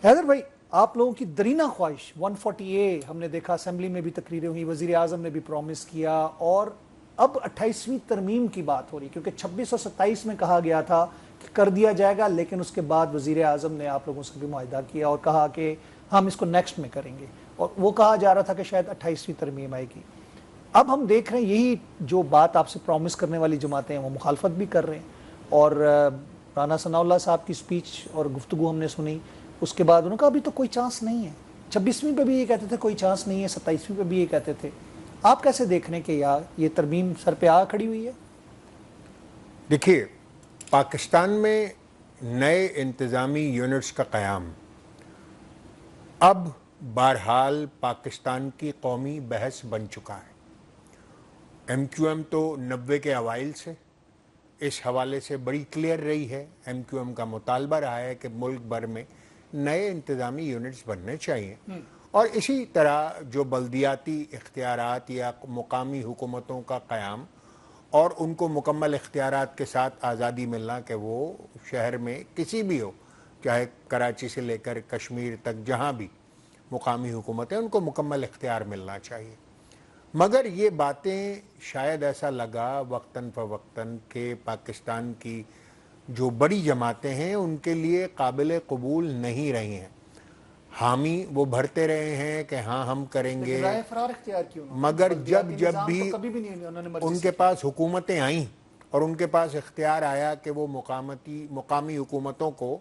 हैदर भाई, आप लोगों की दरीना ख्वाहिश 140A हमने देखा, असेंबली में भी तकरीरें हुई, वजीर आजम ने भी प्रॉमिस किया और अब 28वीं तरमीम की बात हो रही, क्योंकि 26 और 27 में कहा गया था कि कर दिया जाएगा, लेकिन उसके बाद वजीर आजम ने आप लोगों से भी मुआहदा किया और कहा कि हम इसको नेक्स्ट में करेंगे, और वो कहा जा रहा था कि शायद 28वीं तरमीम आएगी। अब हम देख रहे हैं यही जो बात आपसे प्रॉमिस करने वाली जमातें हैं वो मुखालफत भी कर रहे हैं। और राना सनाउल्लाह साहब की स्पीच और गुफ्तगू हमने सुनी, उसके बाद उन्होंने कहा अभी तो कोई चांस नहीं है। 26वीं पे भी ये कहते थे कोई चांस नहीं है, 27वीं पे भी ये कहते थे। आप कैसे देख रहे हैं कि यार ये तरमीम सर पे आ खड़ी हुई है? देखिए, पाकिस्तान में नए इंतज़ामी यूनिट्स का क़याम अब बहरहाल पाकिस्तान की कौमी बहस बन चुका है। MQM तो 90 के अवाइल से इस हवाले से बड़ी क्लियर रही है। MQM का मुतालबा रहा है कि मुल्क भर में नए इंतज़ामी यूनिट्स बनने चाहिए, और इसी तरह जो बल्दियाती इख्तियारात या मुकामी हुकूमतों का क़याम और उनको मुकम्मल इख्तियारात के साथ आज़ादी मिलना कि वो शहर में किसी भी हो, चाहे कराची से लेकर कश्मीर तक जहाँ भी मुकामी हुकूमत है उनको मुकम्मल इख्तियार मिलना चाहिए। मगर ये बातें शायद ऐसा लगा वक्तन फ़वक्तन के पाकिस्तान की जो बड़ी जमातें हैं उनके लिए काबिल कबूल नहीं रही हैं। हामी वो भरते रहे हैं कि हाँ हम करेंगे, मगर जब भी उनके पास हुकूमतें आईं और उनके पास इख्तियार आया कि वो मुकामी हुकूमतों को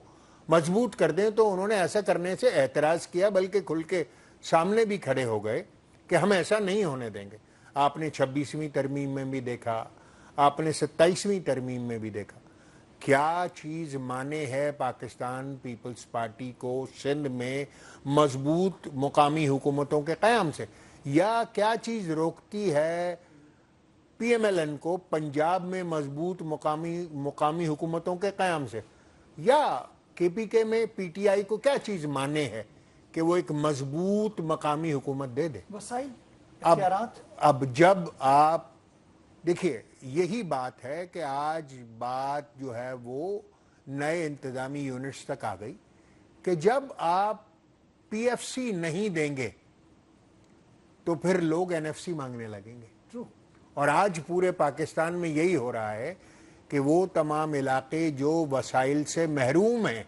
मजबूत कर दें, तो उन्होंने ऐसा करने से एतराज़ किया, बल्कि खुल के सामने भी खड़े हो गए कि हम ऐसा नहीं होने देंगे। आपने 26वीं तरमीम में भी देखा, आपने 27वीं तरमीम में भी देखा। क्या चीज़ माने है पाकिस्तान पीपल्स पार्टी को सिंध में मजबूत मुकामी हुकूमतों के क़याम से, या क्या चीज़ रोकती है PMLN को पंजाब में मजबूत मुकामी हुकूमतों के क़याम से, या KPK में PTI को क्या चीज़ माने है कि वो एक मजबूत मकामी हुकूमत दे दे? अब जब आप देखिए, यही बात है कि आज बात जो है वो नए इंतज़ामी यूनिट्स तक आ गई कि जब आप PFC नहीं देंगे तो फिर लोग NFC मांगने लगेंगे। और आज पूरे पाकिस्तान में यही हो रहा है कि वो तमाम इलाके जो वसाइल से महरूम हैं,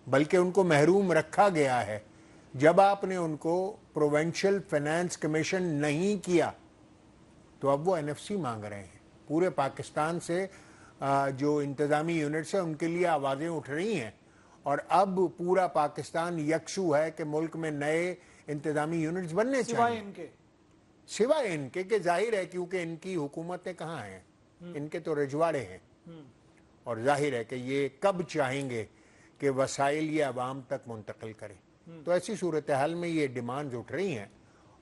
बल्कि उनको महरूम रखा गया है, जब आपने उनको प्रोविंशियल फाइनेंस कमीशन नहीं किया तो अब वो NFC मांग रहे हैं। पूरे पाकिस्तान से जो इंतज़ामी यूनिट्स हैं उनके लिए आवाज़ें उठ रही हैं, और अब पूरा पाकिस्तान यकसू है कि मुल्क में नए इंतज़ामी यूनिट्स बनने चाहिए, सिवाय इनके कि जाहिर है क्योंकि इनकी हुकूमतें कहाँ हैं, इनके तो रजवाड़े हैं, और जाहिर है कि ये कब चाहेंगे कि वसाइल ये अवाम तक मुंतकिल करें। तो ऐसी सूरत हाल में ये डिमांड्स उठ रही हैं,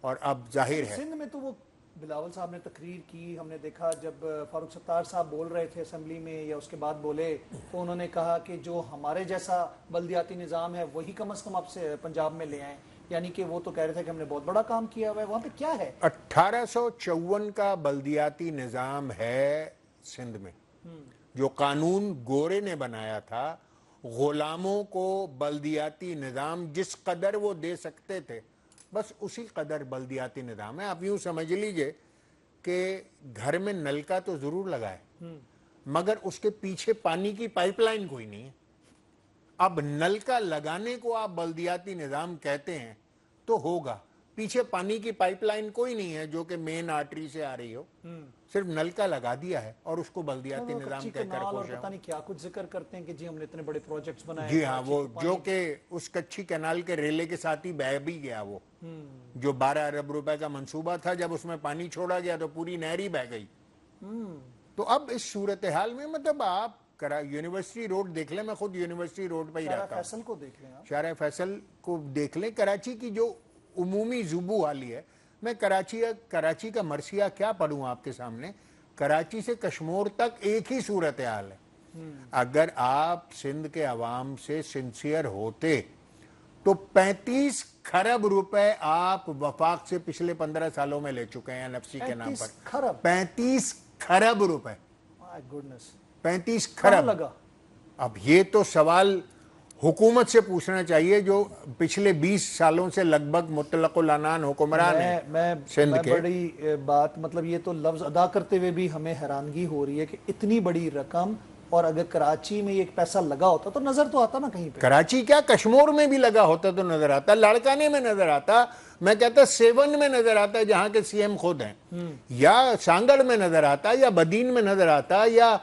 और अब जाहिर है सिंध में तो वो बिलावल साहब ने तकरीर की, हमने देखा जब फारूक सत्तार साहब बोल रहे थे असेंबली में या उसके बाद बोले, तो उन्होंने कहा कि जो हमारे जैसा बल्दियाती निज़ाम है वही कम अज़ कम आपसे पंजाब में ले आएं। यानी कि वो तो कह रहे थे कि हमने बहुत बड़ा काम किया हुआ है। वहाँ पे क्या है? 1854 का बल्दियाती निज़ाम है सिंध में, जो कानून गोरे ने बनाया था। गुलामों को बल्दियाती निज़ाम जिस कदर वो दे सकते थे बस उसी कदर बल्दियाती निज़ाम है। आप यूँ समझ लीजिए कि घर में नल का तो ज़रूर लगा है, मगर उसके पीछे पानी की पाइपलाइन कोई नहीं है। अब नल का लगाने को आप बल्दियाती निज़ाम कहते हैं तो होगा, पीछे पानी की पाइपलाइन कोई नहीं है जो कि मेन आर्टरी से आ रही हो, सिर्फ नल का लगा दिया है और उसको बल्दियाती निज़ाम कहकर खुश पता नहीं क्या कुछ जिक्र करते हैं कि जी हमने इतने बड़े प्रोजेक्ट्स बनाए। जी हाँ, वो जो कि उस कच्ची कैनाल के रेले के साथ ही बह भी गया, वो जो 12 अरब रुपए का मंसूबा था, जब उसमें पानी छोड़ा गया तो पूरी नहर ही बह गई। तो अब इस सूरत हाल में मतलब आप यूनिवर्सिटी रोड देख लें, मैं खुद यूनिवर्सिटी रोड पर ही रहता हूँ, फैसल को देख लें, शारा फैसल को देख लें, कराची की जो उमूमी जुबू वाली है। मैं कराची का मरसिया क्या पढ़ूं आपके सामने, कराची से कश्मीर तक एक ही सूरत हाल है। अगर आप सिंध के अवाम से सिंसियर होते तो 35 खरब रुपए आप वफाक से पिछले 15 सालों में ले चुके हैं NFC के नाम पर। 35 खरब रुपए, 35 खरब। लगा अब ये तो सवाल हुकूमत से पूछना चाहिए जो पिछले 20 सालों से लगभग मुतलकुल अनान हुक्मरान है सिंध मैं के। बड़ी बात, मतलब ये तो लफ्ज़ अदा करते हुए भी हमें हैरानगी हो रही है कि इतनी बड़ी रकम, और अगर कराची में ये पैसा लगा होता तो नज़र तो आता ना कहीं पे। कराची क्या, कश्मीर में भी लगा होता तो नजर आता, लाड़काने में नजर आता, मैं कहता सेवन में नजर आता जहां के सीएम खुद हैं, या सांगड़ में नजर आता, या बदीन में नजर आता, या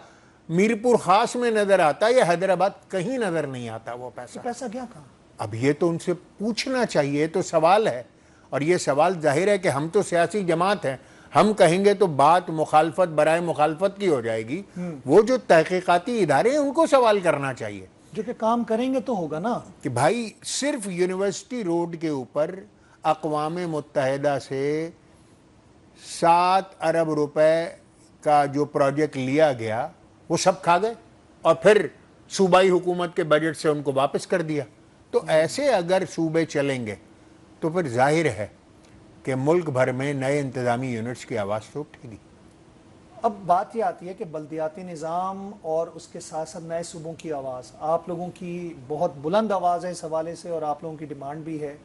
मीरपुर खास में नजर आता, या हैदराबाद, कहीं नजर नहीं आता वो पैसा। पैसा क्या कहा? अब ये तो उनसे पूछना चाहिए, तो सवाल है, और ये सवाल जाहिर है कि हम तो सियासी जमात हैं, हम कहेंगे तो बात मुखालफत बराए मुखालफत की हो जाएगी। वो जो तहकीकाती इदारे हैं उनको सवाल करना चाहिए, जो कि काम करेंगे तो होगा ना। कि भाई सिर्फ यूनिवर्सिटी रोड के ऊपर अक़वाम मुत्तहिदा से 7 अरब रुपए का जो प्रोजेक्ट लिया गया वो सब खा गए, और फिर सूबाई हुकूमत के बजट से उनको वापस कर दिया। तो ऐसे अगर सूबे चलेंगे तो फिर जाहिर है कि मुल्क भर में नए इंतजामी यूनिट्स की आवाज़ तो उठेगी। अब बात ये आती है कि बल्दियाती निज़ाम और उसके साथ साथ नए सूबों की आवाज़, आप लोगों की बहुत बुलंद आवाज़ है इस हवाले से, और आप लोगों की डिमांड भी है,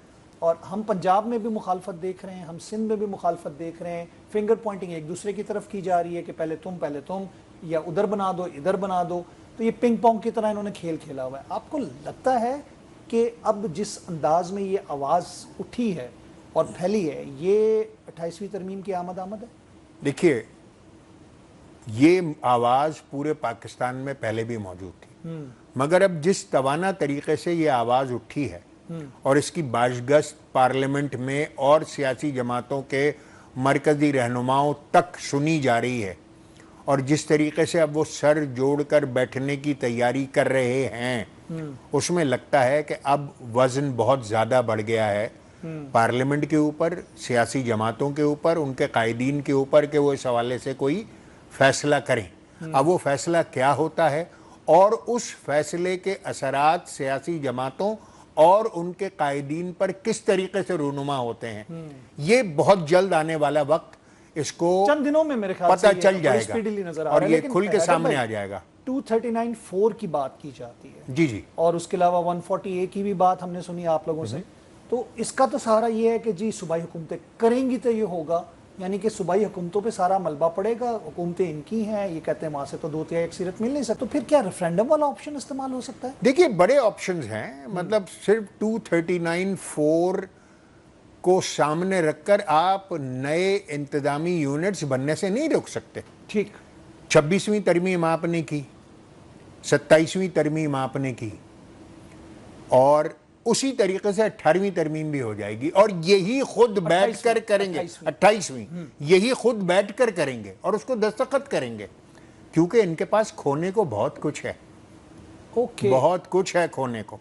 और हम पंजाब में भी मुखालफत देख रहे हैं, हम सिंध में भी मुखालफत देख रहे हैं। फिंगर पॉइंटिंग एक दूसरे की तरफ की जा रही है कि पहले तुम, या उधर बना दो, इधर बना दो। तो ये पिंग पोंग की तरह इन्होंने खेल खेला हुआ है। आपको लगता है कि अब जिस अंदाज में ये आवाज़ उठी है और फैली है, ये 28वीं तरमीम की आमद है? देखिए, ये आवाज़ पूरे पाकिस्तान में पहले भी मौजूद थी, मगर अब जिस तवाना तरीके से ये आवाज़ उठी है और इसकी बाशगश्त पार्लियामेंट में और सियासी जमातों के मरकजी रहनुमाओं तक सुनी जा रही है, और जिस तरीके से अब वो सर जोड़कर बैठने की तैयारी कर रहे हैं, उसमें लगता है कि अब वज़न बहुत ज़्यादा बढ़ गया है पार्लियामेंट के ऊपर, सियासी जमातों के ऊपर, उनके कायदीन के ऊपर, कि वो इस हवाले से कोई फैसला करें। अब वो फैसला क्या होता है और उस फैसले के असरात सियासी जमातों और उनके कायदीन पर किस तरीके से रूनुमा होते हैं, ये बहुत जल्द आने वाला वक्त इसको चंद दिनों में मेरे ख्याल पता से चल जाएगा और ये खुल के सामने आ जाएगा। 239(4) की बात की जाती है, जी जी, और उसके अलावा 140A की भी बात हमने सुनी आप लोगों से। तो इसका तो सहारा ये है कि जी सूबाई हुकूमतें करेंगी तो ये होगा, यानी कि सूबाई हुकूमतों पे सारा मलबा पड़ेगा, हुकूमतें इनकी हैं, ये कहते हैं वहां से तो 2/3 अक्सरियत मिल नहीं सकती। तो फिर क्या रेफरेंडम वाला ऑप्शन इस्तेमाल हो सकता है? देखिए बड़े ऑप्शंस हैं, मतलब सिर्फ 239(4) को सामने रखकर आप नए इंतजामी यूनिट्स बनने से नहीं रोक सकते। ठीक, 26वीं तरमीम आपने की, 27वीं तरमीम आपने की, और उसी तरीके से 18वीं तरमीम भी हो जाएगी, और यही खुद बैठकर करेंगे, 28वीं यही खुद बैठकर करेंगे और उसको दस्तखत करेंगे, क्योंकि इनके पास खोने को बहुत कुछ है। ओके, बहुत कुछ है खोने को।